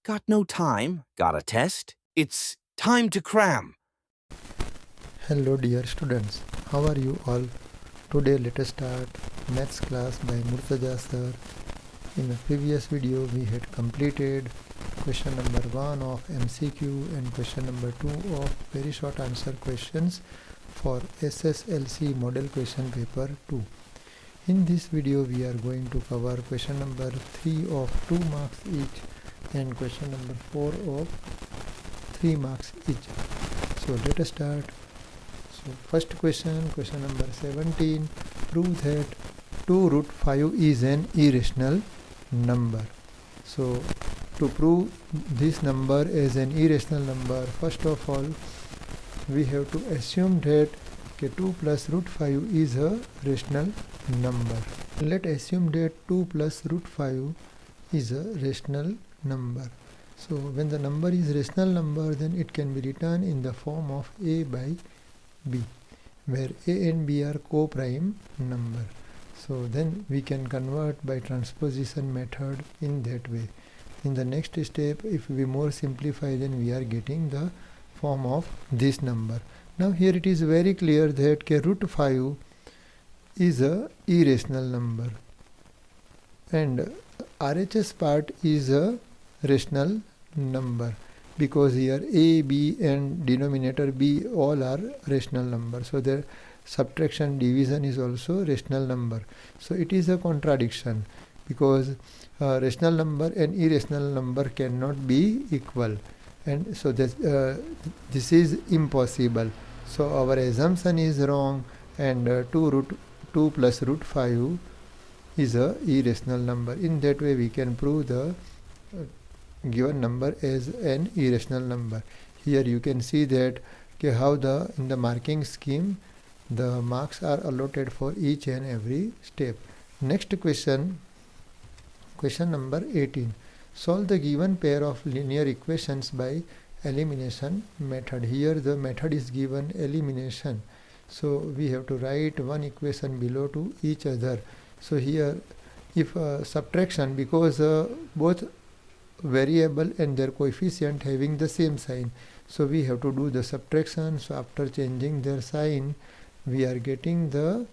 Got no time? Got a test? It's time to cram. Hello dear students, how are you all? Today let us start maths class by Murtaja sir. In the previous video we had completed question number 1 of MCQ and question number 2 of very short answer questions for SSLC model question paper 2. In this video we are going to cover question number 3 of 2 marks each and question number 4 of 3 marks each. So let us start. So first question number 17, prove that 2 root 5 is an irrational number. So to prove this number as an irrational number, first of all we have to assume that 2 plus root 5 is a rational number. Let's assume that 2 plus root 5 is a rational number. So when the number is rational number, then it can be written in the form of a by b, where a and b are co-prime number. So then we can convert by transposition method in that way. In the next step, if we more simplify, then we are getting the form of this number. Now here it is very clear that root 5 is a irrational number and RHS part is a rational number, because here a, b and denominator b all are rational numbers. So their subtraction division is also rational number. So it is a contradiction, because rational number and irrational number cannot be equal, and so this is impossible. So our assumption is wrong, and 2 plus root 5 is a irrational number. In that way we can prove the given number as an irrational number. Here you can see that how in the marking scheme the marks are allotted for each and every step. Next question number 18. Solve the given pair of linear equations by elimination method. Here the method is given elimination. So we have to write one equation below to each other. So here if subtraction, because both variable and their coefficient having the same sign, so we have to do the subtraction. So after changing their sign, we are getting the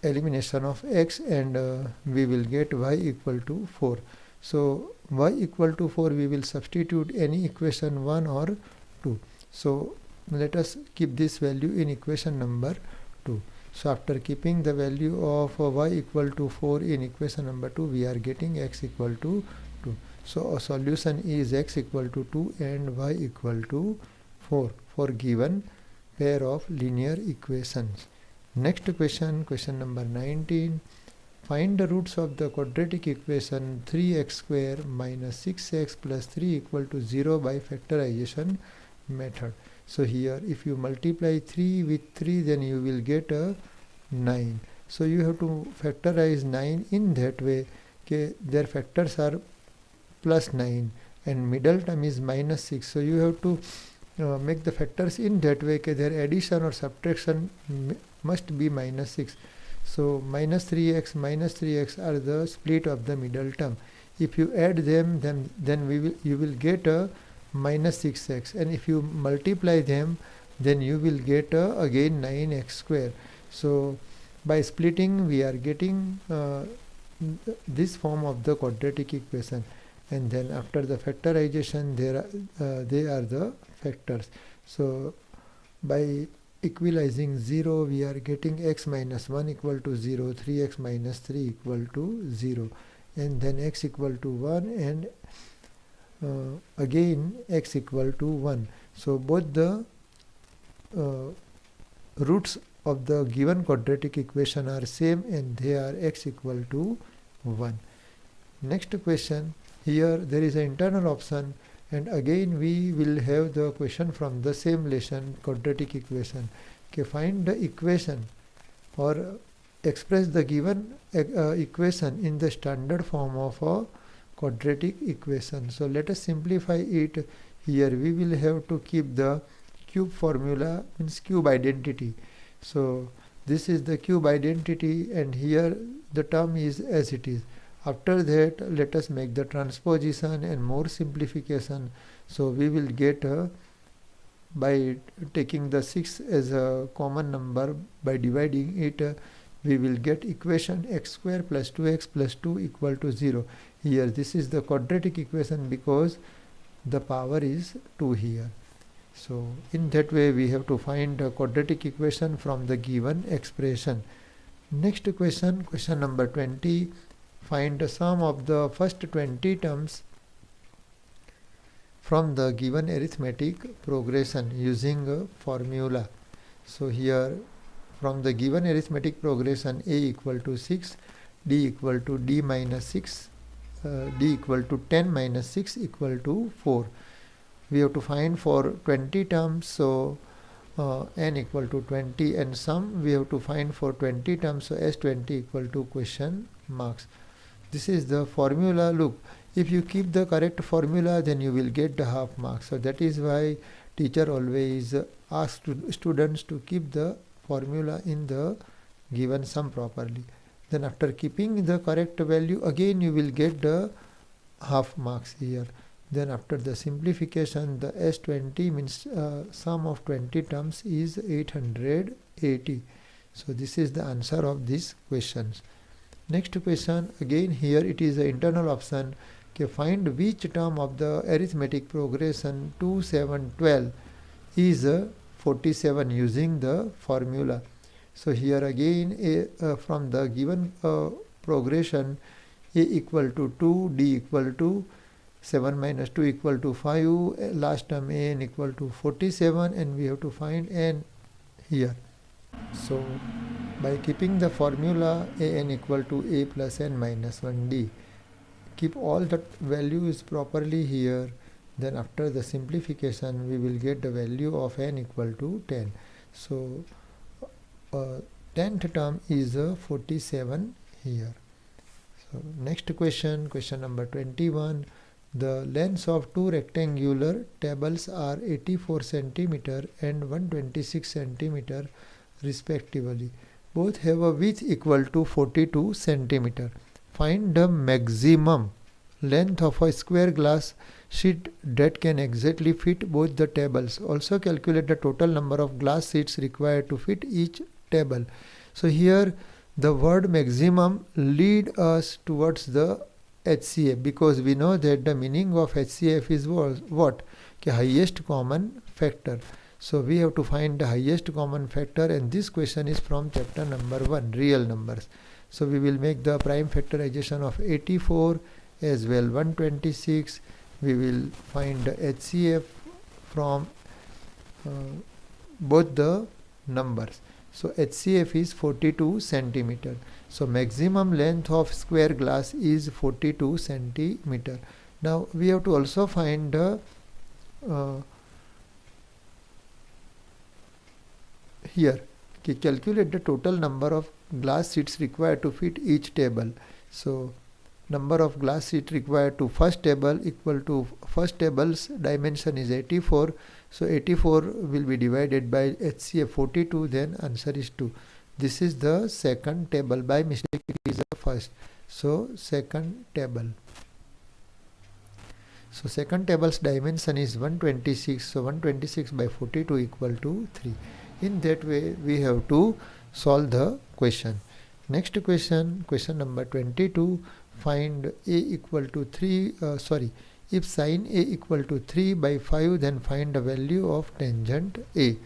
elimination of x, and we will get y equal to 4. So y equal to 4, we will substitute any equation 1 or 2. So let us keep this value in equation number 2. So after keeping the value of y equal to 4 in equation number 2, we are getting x equal to 2. So a solution is x equal to 2 and y equal to 4 for given pair of linear equations. Next question number 19. Find the roots of the quadratic equation 3x square minus 6x plus 3 equal to 0 by factorization method. So here if you multiply 3 with 3, then you will get a 9. So you have to factorize 9 in that way. Their factors are plus 9 and middle term is minus 6. So you have to make the factors in that way. Their addition or subtraction must be minus 6. So minus 3x are the split of the middle term. If you add them, then you will get a minus 6x, and if you multiply them, then you will get again 9x square. So by splitting we are getting this form of the quadratic equation, and then after the factorization they are the factors. So by equalizing 0, we are getting x minus 1 equal to 0, 3x minus 3 equal to 0, and then x equal to 1, and again x equal to 1. So both the roots of the given quadratic equation are same, and they are x equal to 1. Next question, here there is an internal option, and again we will have the question from the same lesson, quadratic equation. Find the equation or express the given equation in the standard form of a quadratic equation. So let us simplify it. Here we will have to keep the cube formula, means cube identity. So this is the cube identity, and here the term is as it is. After that, let us make the transposition and more simplification. So we will get by taking the 6 as a common number, by dividing it, we will get equation x square plus 2x plus 2 equal to 0. Here this is the quadratic equation because the power is 2 here. So in that way we have to find the quadratic equation from the given expression. Next question, question number 20. Find the sum of the first 20 terms from the given arithmetic progression using a formula. So here from the given arithmetic progression, a equal to 6, d equal to d minus 6, d equal to 10 minus 6 equal to 4. We have to find for 20 terms, so n equal to 20, and sum we have to find for 20 terms, so s20 equal to question marks. This is the formula. Look, if you keep the correct formula, then you will get the half marks. So that is why teacher always asks students to keep the formula in the given sum properly. Then after keeping the correct value, again you will get the half marks here. Then after the simplification, the S20 means sum of 20 terms is 880. So this is the answer of these questions. Next question, again here it is an internal option. Okay, find which term of the arithmetic progression 2, 7, 12 is 47 using the formula. So here again from the given progression, a equal to 2, d equal to 7 minus 2 equal to 5, last term n equal to 47, and we have to find n here. So by keeping the formula an equal to a plus n minus 1d, keep all the values properly here. Then after the simplification, we will get the value of n equal to 10. So 10th term is 47 here. So next question, question number 21. The lengths of two rectangular tables are 84 centimeter and 126 centimeter respectively. Both have a width equal to 42 centimeter. Find the maximum length of a square glass sheet that can exactly fit both the tables. Also calculate the total number of glass sheets required to fit each table. So here the word maximum lead us towards the HCF, because we know that the meaning of HCF is what? Okay, highest common factor. So we have to find the highest common factor, and this question is from chapter number 1, real numbers. So we will make the prime factorization of 84 as well 126. We will find the HCF from both the numbers. So HCF is 42 centimeter. So maximum length of square glass is 42 centimeter. Now we have to also find the here calculate the total number of glass sheets required to fit each table. So number of glass sheets required to first table equal to first table's dimension is 84. So 84 will be divided by HCF 42, then answer is 2. This is the second table. By mistake it is the first. So second table. So second table's dimension is 126. So 126 by 42 equal to 3. In that way we have to solve the question. Next question, question number 22. Find a equal to 3, if sin a equal to 3 by 5, then find the value of tangent a.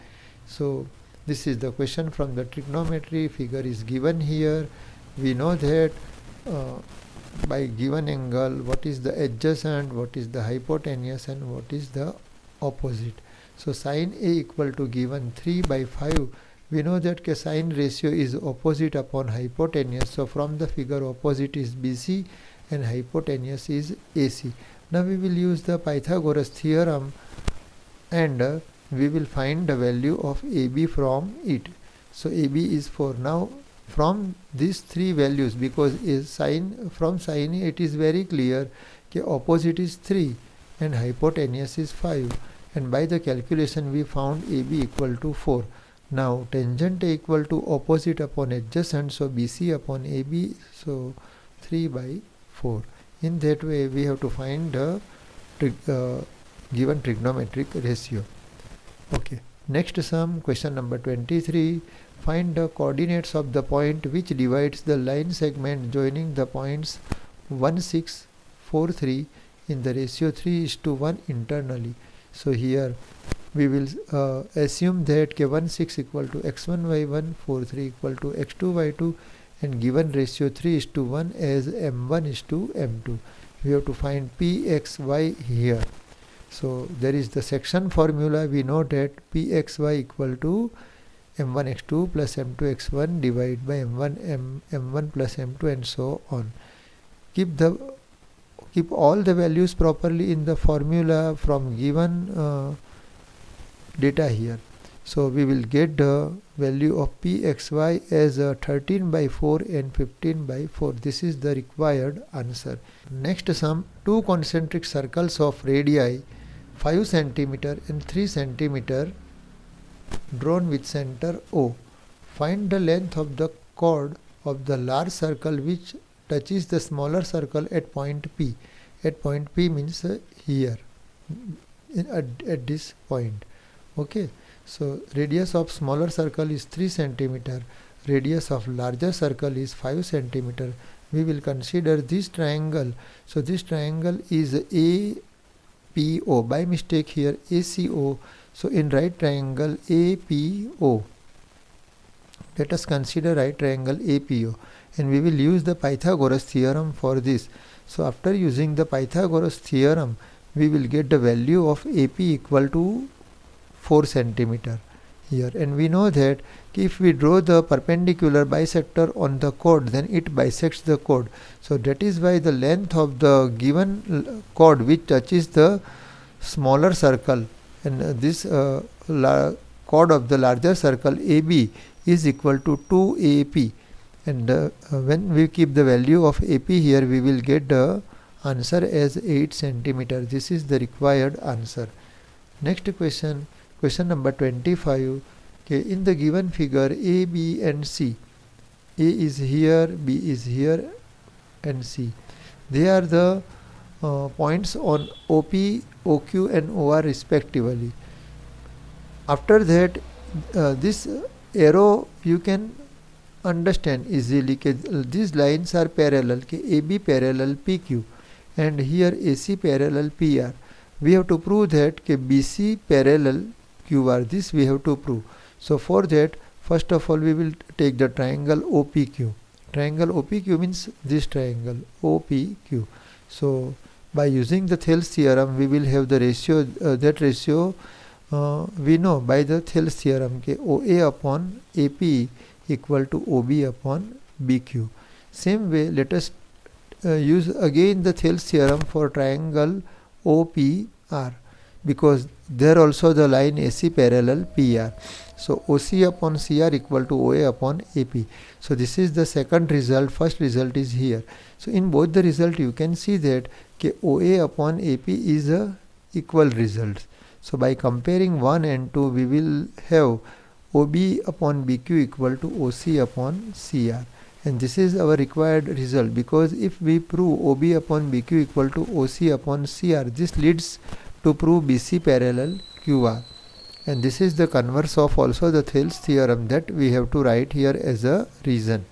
So this is the question from the trigonometry. Figure is given here. We know that by given angle, what is the adjacent, what is the hypotenuse, and what is the opposite. So sin a equal to given 3 by 5. We know that sine ratio is opposite upon hypotenuse. So from the figure, opposite is BC and hypotenuse is AC. Now we will use the Pythagoras theorem and we will find the value of AB from it. So AB is 4. Now from these three values, because from sine it is very clear that opposite is 3 and hypotenuse is 5, and by the calculation we found AB equal to 4. Now tangent A equal to opposite upon adjacent, so BC upon AB, so 3 by 4. In that way we have to find the given trigonometric ratio. Okay. Next sum, question number 23. Find the coordinates of the point which divides the line segment joining the points 1, 6, 4, 3 in the ratio 3:1 internally. So here we will assume that k1, 6 equal to x1, y1, 4, 3 equal to x2, y2, and given ratio 3:1 as m1:m2. We have to find pxy here. So there is the section formula. We know that pxy equal to m1x2 plus m2x1 divided by m1 plus m2 and so on. Keep all the values properly in the formula from given data here. So we will get the value of pxy as 13/4 and 15/4. This is the required answer. Next sum, two concentric circles of radii 5 cm and 3 cm drawn with center O. Find the length of the chord of the large circle which touches the smaller circle at point P. At point P means here, at this point. Okay. So radius of smaller circle is 3 cm. Radius of larger circle is 5 cm. We will consider this triangle. So this triangle is APO. By mistake here ACO. So in right triangle APO. Let us consider right triangle APO. And we will use the Pythagoras theorem for this. So after using the Pythagoras theorem, we will get the value of AP equal to 4 cm here. And we know that if we draw the perpendicular bisector on the chord, then it bisects the chord. So that is why the length of the given chord which touches the smaller circle, and this chord of the larger circle AB is equal to 2AP. And when we keep the value of AP here, we will get the answer as 8 cm. This is the required answer. Next question, question number 25. Okay, in the given figure A, B and C, A is here, B is here and C. They are the points on OP, OQ and OR respectively. After that, this arrow you can understand easily. These lines are parallel. AB parallel PQ and here AC parallel PR. We have to prove that BC parallel QR. This we have to prove. So for that, first of all we will take the triangle OPQ. Triangle OPQ means this triangle OPQ. So by using the Thales theorem, we will have the ratio. That ratio we know by the Thales theorem. OA upon AP equal to OB upon BQ. Same way, let us use again the Thales theorem for triangle OPR, because there also the line AC parallel PR. So OC upon CR equal to OA upon AP. So this is the second result. First result is here. So in both the result you can see that OA upon AP is a equal result. So by comparing 1 and 2, we will have OB upon BQ equal to OC upon CR. And this is our required result, because if we prove OB upon BQ equal to OC upon CR, this leads to prove BC parallel QR. And this is the converse of also the Thales theorem that we have to write here as a reason.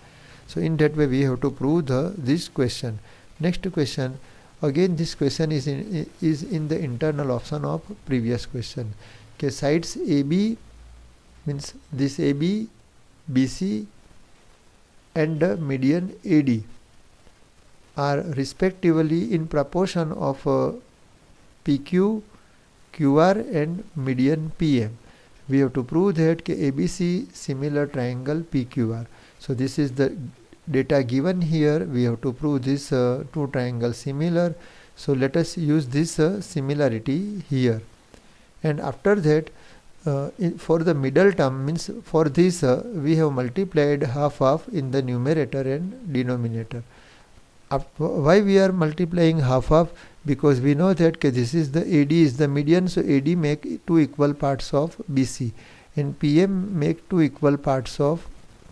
So in that way we have to prove this question. Next question, again this question is in the internal option of previous question. Okay, sides AB means this AB, BC and the median AD are respectively in proportion of PQ, QR and median PM. We have to prove that ABC similar triangle PQR. So this is the data given here. We have to prove this two triangles similar. So let us use this similarity here. And after that, for the middle term, means for this we have multiplied half in the numerator and denominator. Why we are multiplying half? Because we know that this is the AD is the median, so AD make 2 equal parts of BC and PM make 2 equal parts of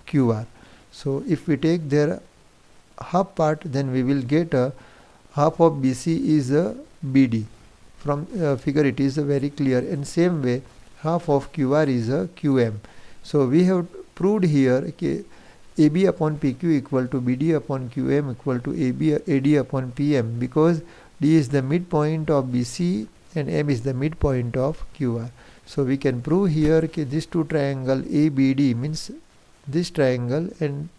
QR. So if we take their half part, then we will get half of BC is BD. From figure it is very clear. In same way, half of QR is QM. So we have proved here AB upon PQ equal to BD upon QM equal to AD upon PM, because D is the midpoint of BC and M is the midpoint of QR. So we can prove here this two triangle ABD means this triangle and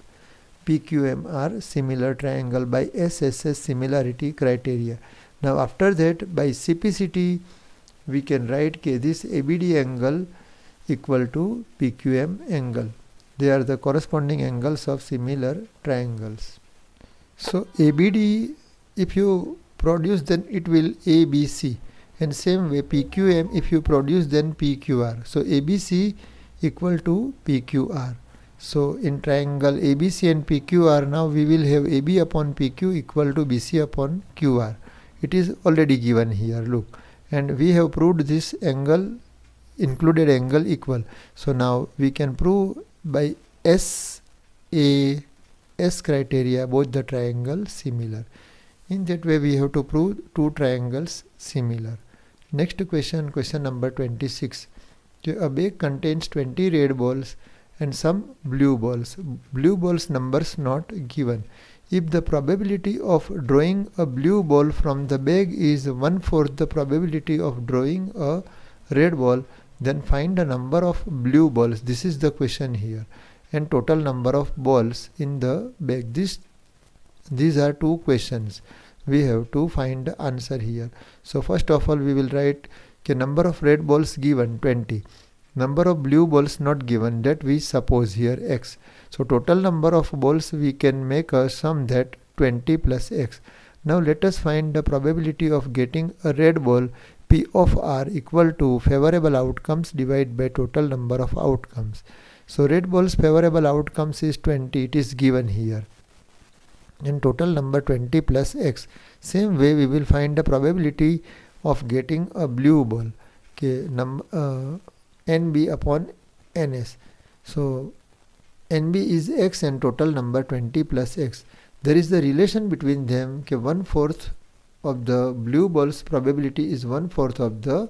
PQM are similar triangle by SSS similarity criteria. Now after that, by CPCT we can write this ABD angle equal to PQM angle. They are the corresponding angles of similar triangles. So ABD, if you produce, then it will ABC, and same way PQM, if you produce, then PQR. So ABC equal to PQR. So in triangle ABC and PQR, now we will have AB upon PQ equal to BC upon QR. It is already given here, look, and we have proved this angle, included angle equal. So now we can prove by S criteria both the triangles similar. In that way we have to prove two triangles similar. Next question, question number 26. A bag contains 20 red balls and some blue balls. Blue balls numbers not given. If the probability of drawing a blue ball from the bag is 1/4 the probability of drawing a red ball, then find the number of blue balls. This is the question here, and total number of balls in the bag. These are two questions. We have to find the answer here. So first of all we will write number of red balls given 20. Number of blue balls not given, that we suppose here X. So total number of balls we can make a sum, that 20 plus X. Now let us find the probability of getting a red ball P of R equal to favorable outcomes divided by total number of outcomes. So red balls favorable outcomes is 20, it is given here, and total number 20 plus X. Same way we will find the probability of getting a blue ball, NB upon NS. So NB is X and total number 20 plus X. There is the relation between them, 1/4 of the blue ball's probability is 1/4 of the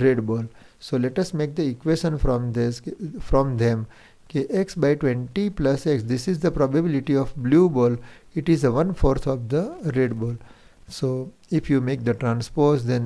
red ball. So let us make the equation from them. X by 20 plus X, this is the probability of blue ball, it is 1/4 of the red ball. So if you make the transpose, then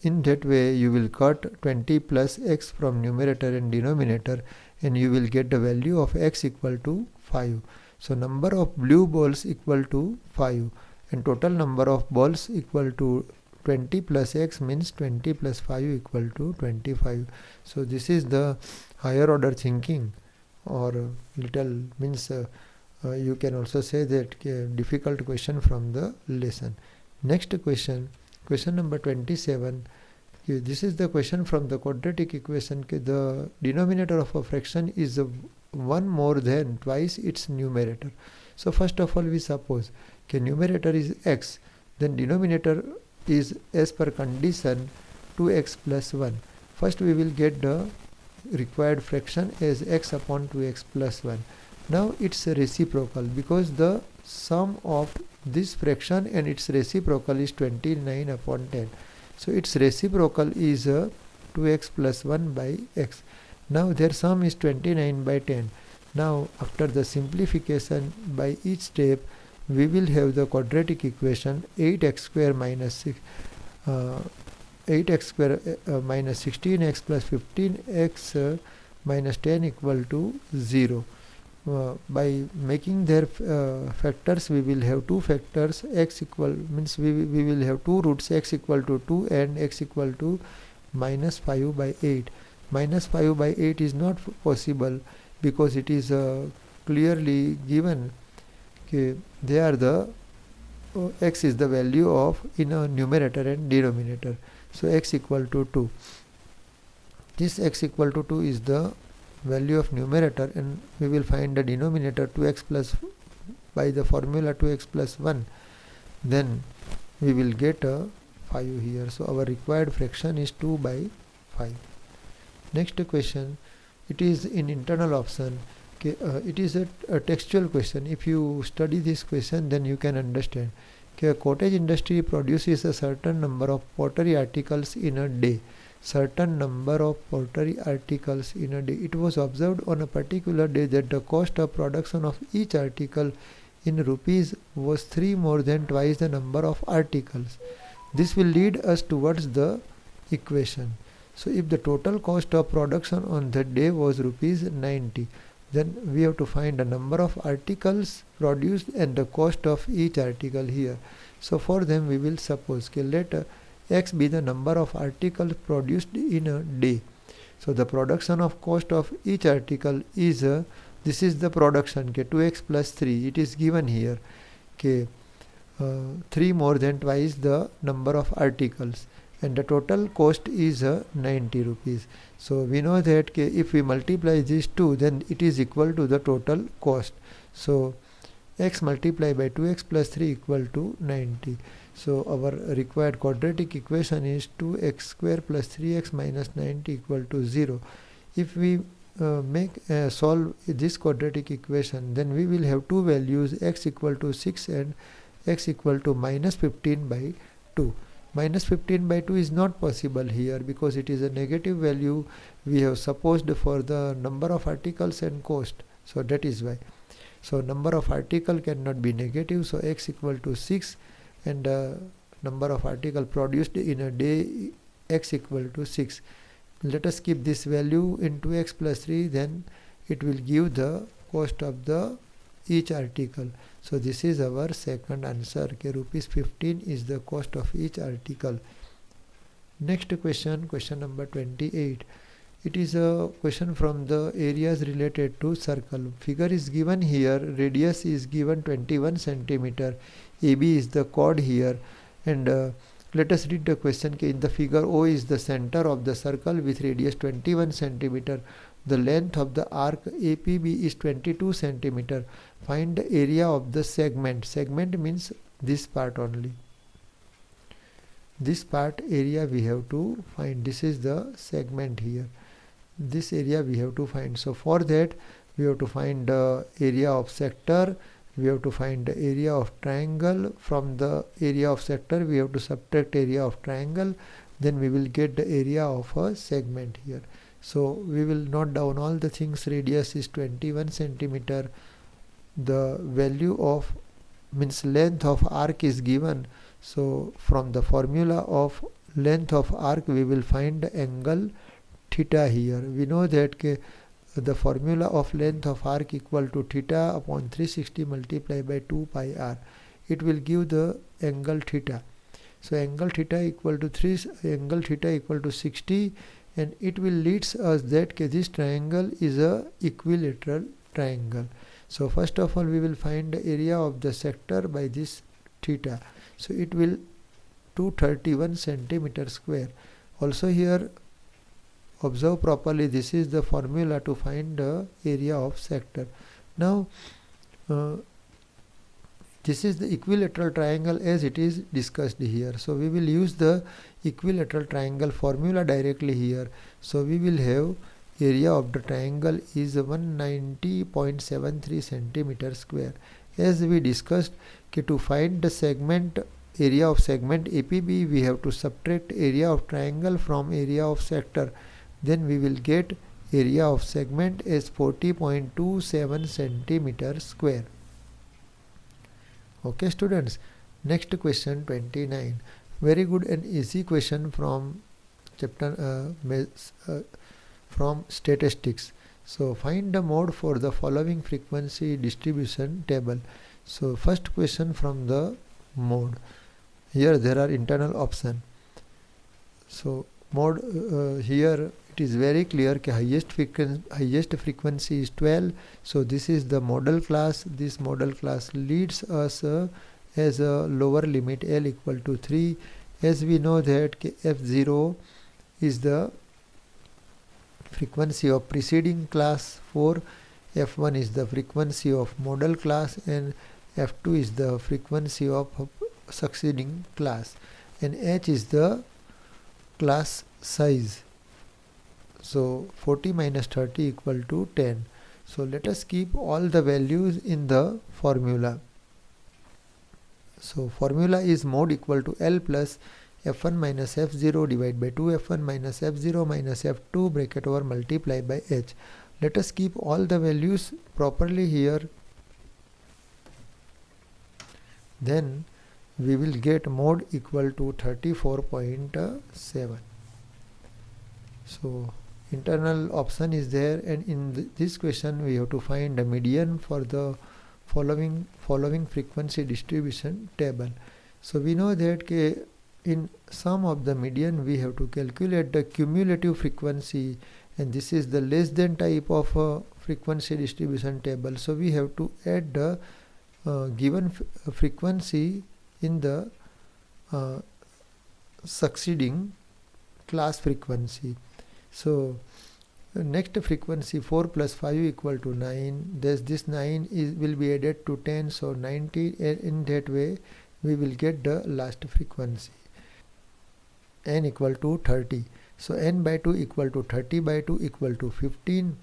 in that way you will cut 20 plus X from numerator and denominator, and you will get the value of X equal to 5. So number of blue balls equal to 5, and total number of balls equal to 20 plus X means 20 plus 5 equal to 25. So this is the higher order thinking, or little means you can also say that difficult question from the lesson. Next question, question number 27. This is the question from the quadratic equation. The denominator of a fraction is 1 more than twice its numerator. So first of all we suppose numerator is X, then denominator is as per condition 2x plus 1. First we will get the required fraction as x upon 2x plus 1. Now it's reciprocal, because the sum of this fraction and its reciprocal is 29 upon 10. So its reciprocal is 2x plus 1 by x. Now their sum is 29 by 10. Now after the simplification by each step, we will have the quadratic equation 8x square minus 6 8x square minus 16x plus 15x minus 10 equal to 0. By making their factors, we will have two factors. X equal means we will have two roots, x equal to 2 and x equal to minus 5 by 8. Minus 5 by 8 is not possible, because it is clearly given. They are the x is the value of in a numerator and denominator. So x equal to 2. This x equal to 2 is the value of numerator, and we will find the denominator 2x plus by the formula 2x plus 1. Then we will get a 5 here. So our required fraction is 2 by 5. Next question, it is in internal option. Okay, it is a textual question. If you study this question, then you can understand. Okay, a cottage industry produces a certain number of pottery articles in a day. Certain number of pottery articles in a day. It was observed on a particular day that the cost of production of each article in rupees was 3 more than twice the number of articles. This will lead us towards the equation. So if the total cost of production on that day was rupees 90, then we have to find the number of articles produced and the cost of each article here. So for them we will suppose, okay, let X be the number of articles produced in a day. So the production of cost of each article is this is the production, okay, 2x plus 3, it is given here, okay, 3 more than twice the number of articles, and the total cost is 90 rupees. So we know that, okay, if we multiply these two, then it is equal to the total cost. So x multiplied by 2x plus 3 equal to 90. So our required quadratic equation is 2x square plus 3x minus 90 equal to 0. If we solve this quadratic equation, then we will have two values, x equal to 6 and x equal to minus 15 by 2. Minus 15 by 2 is not possible here because it is a negative value we have supposed for the number of articles and cost. So that is why. So number of article cannot be negative, so x equal to 6 and number of article produced in a day x equal to 6. Let us keep this value in 2x plus 3, then it will give the cost of the each article. So this is our second answer. Okay, rupees 15 is the cost of each article. Next question, question number 28. It is a question from the areas related to circle. Figure is given here, radius is given 21 centimeter, AB is the chord here, and let us read the question. In the figure, O is the center of the circle with radius 21 centimeter. The length of the arc APB is 22 centimeter. Find the area of the segment. Segment means this part only. This part area we have to find. This is the segment here. This area we have to find. So for that we have to find the area of sector. We have to find the area of triangle. From the area of sector we have to subtract area of triangle. Then we will get the area of a segment here. So we will note down all the things. Radius is 21 centimeter. The value of means length of arc is given. So from the formula of length of arc we will find the angle theta here. We know that the formula of length of arc equal to theta upon 360 multiplied by 2 pi r. It will give the angle theta. So angle theta equal to 60, and it will leads us that this triangle is a equilateral triangle. So first of all we will find the area of the sector by this theta. So it will 231 centimeter square. Also here observe properly, this is the formula to find the area of sector. Now this is the equilateral triangle as it is discussed here. So we will use the equilateral triangle formula directly here. So we will have area of the triangle is 190.73 centimeter square. As we discussed, to find the segment area of segment APB we have to subtract area of triangle from area of sector. Then we will get area of segment as 40.27 centimeter square. Okay students, next question 29. Very good and easy question from chapter from statistics. So find the mode for the following frequency distribution table. So first question from the mode. Here there are internal option. So mode here it is very clear that highest frequency is 12. So this is the model class. This model class leads us as a lower limit L equal to 3. As we know that F0 is the frequency of preceding class 4, F1 is the frequency of model class, and F2 is the frequency of succeeding class, and H is the class size. So 40 minus 30 equal to 10. So let us keep all the values in the formula. So formula is mod equal to L plus f1 minus f0 divided by 2 f1 minus f0 minus f2 bracket over multiply by h. Let us keep all the values properly here. Then we will get mod equal to 34.7. So internal option is there, and in this question we have to find a median for the following frequency distribution table. So we know that in sum of the median we have to calculate the cumulative frequency, and this is the less than type of frequency distribution table. So we have to add the given frequency in the succeeding class frequency. So next frequency 4 plus 5 equal to 9. This 9 will be added to 10, so 90. In that way we will get the last frequency, n equal to 30. So n by 2 equal to 30 by 2 equal to 15.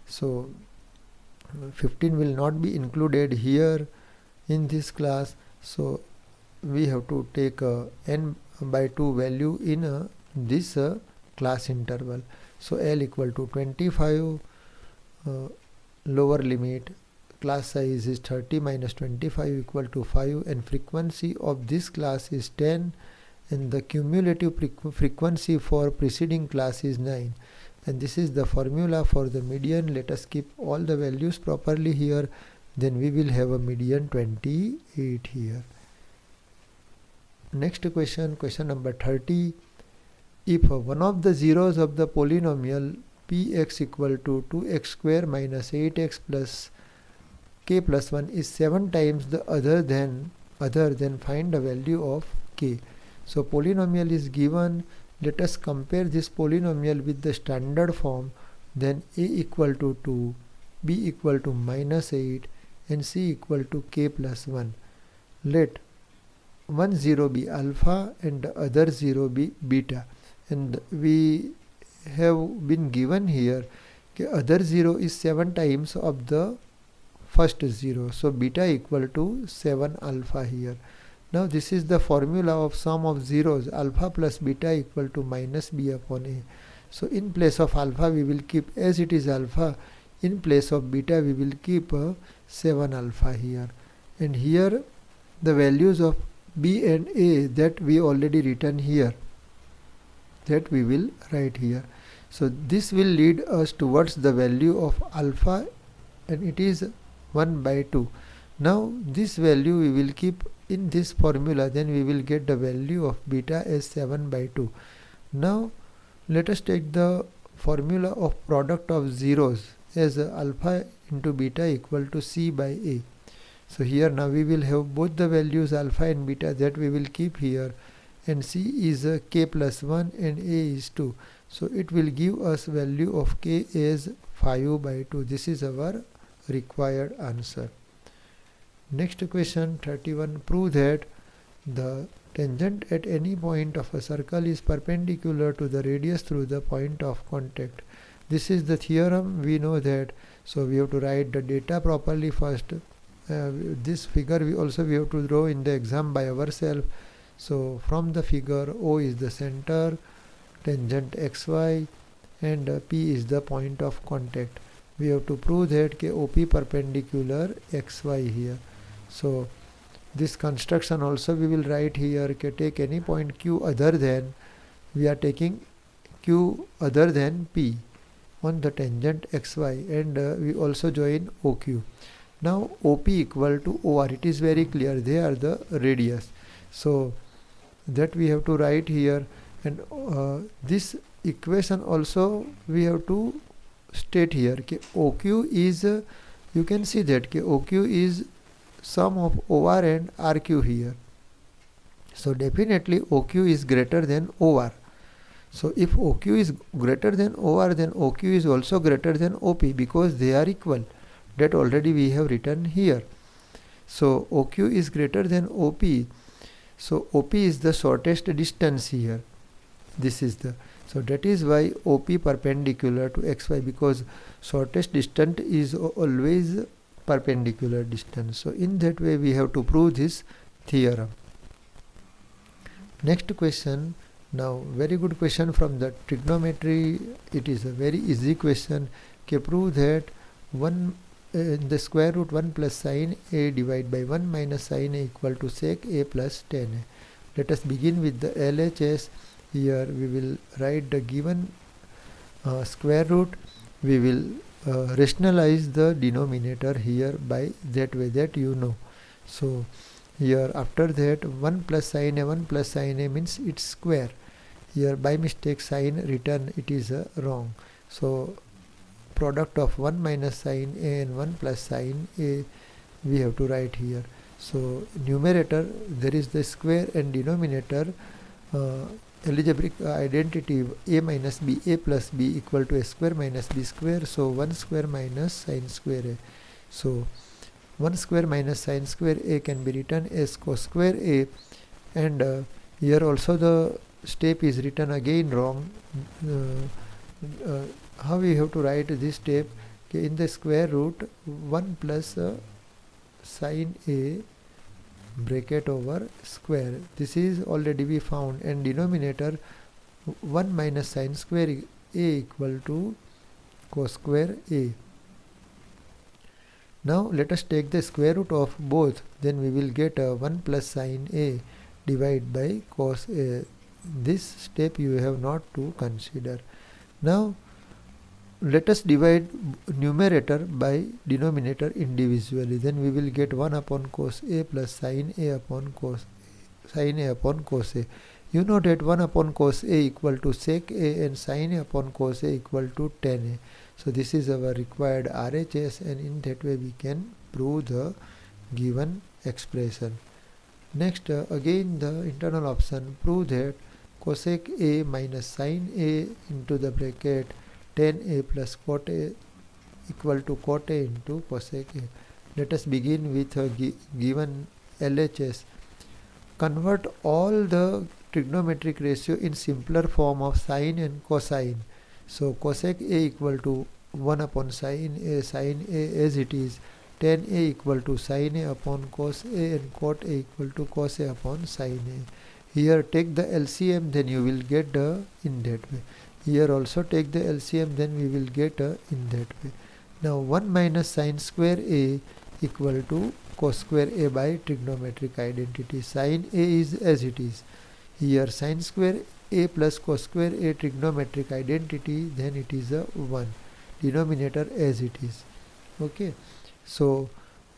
So 15 will not be included here in this class. So we have to take n by 2 value in this class interval. So L equal to 25, lower limit, class size is 30 minus 25 equal to 5, and frequency of this class is 10, and the cumulative frequency for preceding class is 9. And this is the formula for the median. Let us keep all the values properly here, then we will have a median 28 here. Next question, question number 30. If one of the zeros of the polynomial px equal to 2x square minus 8x plus k plus 1 is 7 times the other, then find the value of k. So polynomial is given. Let us compare this polynomial with the standard form. Then a equal to 2, b equal to minus 8, and c equal to k plus 1. Let one 0 be alpha and the other 0 be beta. And we have been given here other 0 is 7 times of the first 0. So beta equal to 7 alpha here. Now this is the formula of sum of zeros. Alpha plus beta equal to minus b upon a. So in place of alpha we will keep as it is alpha. In place of beta we will keep 7 alpha here. And here the values of b and a that we already written here, that we will write here. So this will lead us towards the value of alpha, and it is 1 by 2. Now this value we will keep in this formula, then we will get the value of beta as 7 by 2. Now let us take the formula of product of zeros as alpha into beta equal to c by a. So here now we will have both the values alpha and beta that we will keep here, and c is k plus 1 and a is 2. So it will give us value of k as 5 by 2. This is our required answer. Next question 31. Prove that the tangent at any point of a circle is perpendicular to the radius through the point of contact. This is the theorem, we know that. So we have to write the data properly first. This figure we have to draw in the exam by ourselves. So from the figure, O is the center, tangent xy, and P is the point of contact. We have to prove that OP perpendicular xy here. So this construction also we will write here. Take any point Q other than, we are taking Q other than P on the tangent xy, and we also join OQ. Now OP equal to OR. It is very clear, they are the radius. So that we have to write here, and this equation also we have to state here. OQ is, you can see that OQ is sum of OR and RQ here. So definitely OQ is greater than OR. So if OQ is greater than OR, then OQ is also greater than OP, because they are equal. That already we have written here. So OQ is greater than OP. So OP is the shortest distance here. This is the, so that is why OP perpendicular to XY, because shortest distance is always perpendicular distance. So in that way we have to prove this theorem. Next question. Now very good question from the trigonometry. It is a very easy question. Prove that 1 in the square root 1 plus sine a divided by 1 minus sine a equal to sec a plus 10a. Let us begin with the LHS. Here we will write the given square root. We will rationalize the denominator here by that way that you know. So here after that 1 plus sine a means its square. Here by mistake sign written, it is wrong. So product of 1 minus sine a and 1 plus sine a we have to write here. So numerator there is the square, and denominator algebraic identity a minus b, a plus b equal to a square minus b square. So 1 square minus sine square a. So 1 square minus sine square a can be written as cos square a, and here also the step is written again wrong. How we have to write this step? In the square root 1 plus sine a bracket over square, this is already we found, and denominator 1 minus sine square a equal to cos square a. Now let us take the square root of both, then we will get 1 plus sine a divided by cos a. This step you have not to consider. Now let us divide numerator by denominator individually, then we will get 1 upon cos a plus sine a upon cos a. You know that 1 upon cos a equal to sec a and sine a upon cos a equal to tan a. So this is our required RHS, and in that way we can prove the given expression. Next again the internal option, prove that cosec a minus sine a into the bracket tan a plus cot a equal to cot a into cosec a. Let us begin with a given LHS. Convert all the trigonometric ratio in simpler form of sine and cosine. So cosec a equal to 1 upon sine a as it is, tan a equal to sine a upon cos a, and cot a equal to cos a upon sine a. Here take the LCM, then you will get in that way. Here also take the LCM, then we will get in that way. Now 1 minus sine square a equal to cos square a by trigonometric identity. Sine a is as it is. Here sine square a plus cos square a trigonometric identity, then it is a 1. Denominator as it is. Okay. So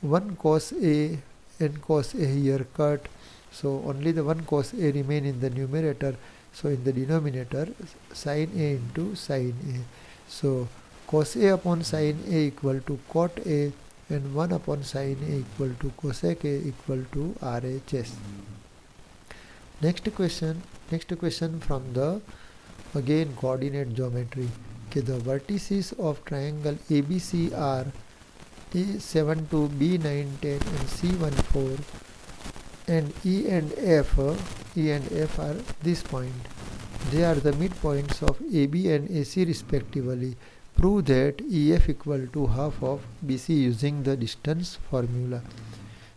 1 cos a and cos a here cut. So only the 1 cos a remain in the numerator. So in the denominator sine a into sine a. So cos a upon sine a equal to cot a, and 1 upon sine a equal to cosec a equal to RHS. Next question from the again coordinate geometry. Okay, the vertices of triangle ABC are A7 to B9 10 and C1 4, and E and F are this point. They are the midpoints of AB and AC respectively. Prove that EF equal to half of BC using the distance formula.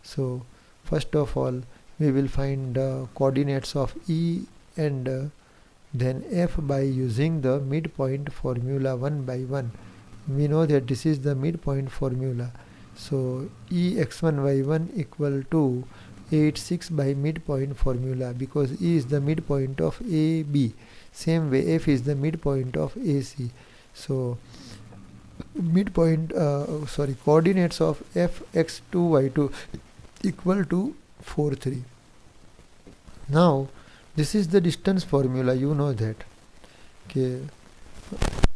So first of all we will find the coordinates of E and then F by using the midpoint formula one by one. We know that this is the midpoint formula. So E x1 y1 equal to 8 6 by midpoint formula, because E is the midpoint of AB. Same way F is the midpoint of AC. So coordinates of F x2 y2 equal to 4 3. Now this is the distance formula, you know that. Okay,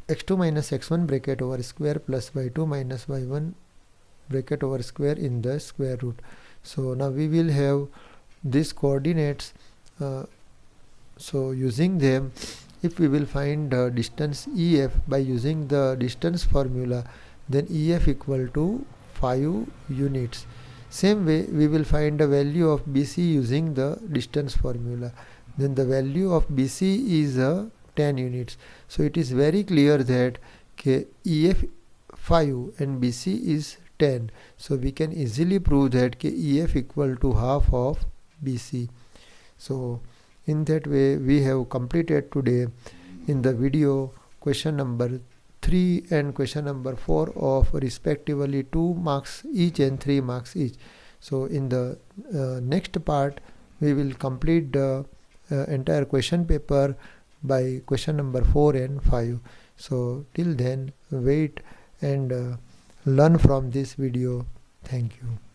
x2 minus x1 bracket over square plus y2 minus y1 bracket over square in the square root. So now we will have these coordinates. So using them, if we will find distance EF by using the distance formula, then EF equal to 5 units. Same way we will find the value of BC using the distance formula. then the value of BC is 10 units. So it is very clear that EF 5 and BC is 10. So we can easily prove that EF equal to half of BC. So in that way we have completed today in the video question number 3 and question number 4 of respectively 2 marks each and 3 marks each. So in the next part we will complete the entire question paper by question number 4 and 5. So till then wait and learn from this video. Thank you.